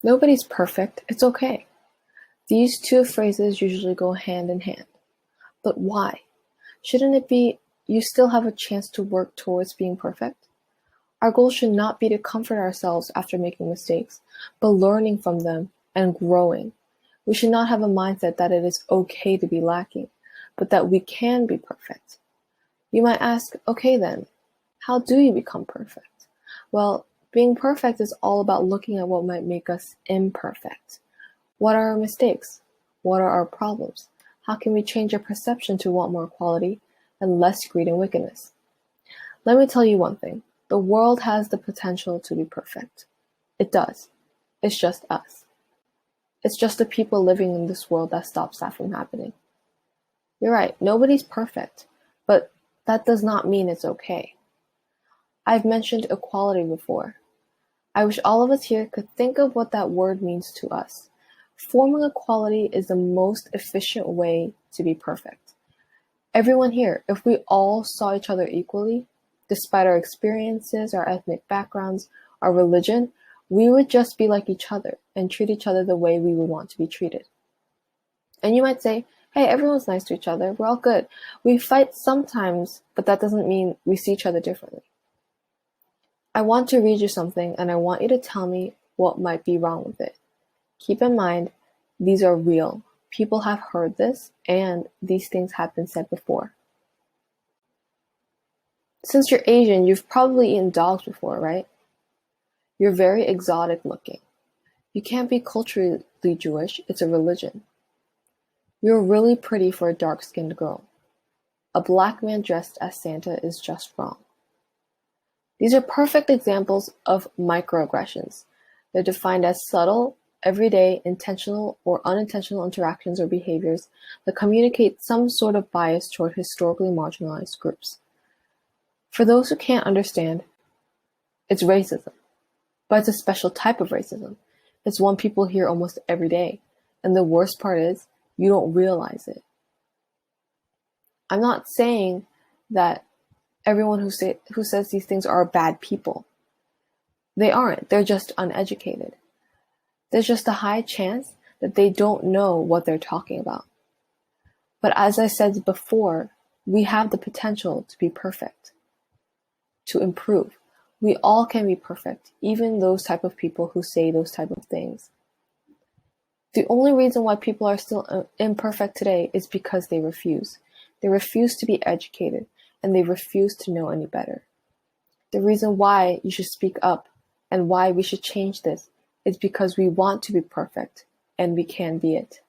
Nobody's perfect, it's okay. These two phrases usually go hand in hand. But why? Shouldn't it be you still have a chance to work towards being perfect? Our goal should not be to comfort ourselves after making mistakes, but learning from them and growing. We should not have a mindset that it is okay to be lacking, but that we can be perfect. You might ask, okay then, how do you become perfect? Well, being perfect is all about looking at what might make us imperfect. What are our mistakes? What are our problems? How can we change our perception to want more quality and less greed and wickedness? Let me tell you one thing. The world has the potential to be perfect. It does. It's just us. It's just the people living in this world that stops that from happening. You're right, nobody's perfect, but that does not mean it's okay. I've mentioned equality before. I wish all of us here could think of what that word means to us. Forming equality is the most efficient way to be perfect. Everyone here, if we all saw each other equally, despite our experiences, our ethnic backgrounds, our religion, we would just be like each other and treat each other the way we would want to be treated. And you might say, hey, everyone's nice to each other. We're all good. We fight sometimes, but that doesn't mean we see each other differently. I want to read you something, and I want you to tell me what might be wrong with it. Keep in mind, these are real. People have heard this, and these things have been said before. Since you're Asian, you've probably eaten dogs before, right? You're very exotic looking. You can't be culturally Jewish, it's a religion. You're really pretty for a dark-skinned girl. A black man dressed as Santa is just wrong. These are perfect examples of microaggressions. They're defined as subtle, everyday, intentional or unintentional interactions or behaviors that communicate some sort of bias toward historically marginalized groups. For those who can't understand, it's racism. But it's a special type of racism. It's one people hear almost every day. And the worst part is, you don't realize it. I'm not saying that everyone who says these things are bad people. They aren't. They're just uneducated. There's just a high chance that they don't know what they're talking about. But as I said before, we have the potential to be perfect, to improve. We all can be perfect, even those type of people who say those type of things. The only reason why people are still imperfect today is because they refuse. They refuse to be educated, and they refuse to know any better. The reason why you should speak up and why we should change this is because we want to be perfect, and we can be it.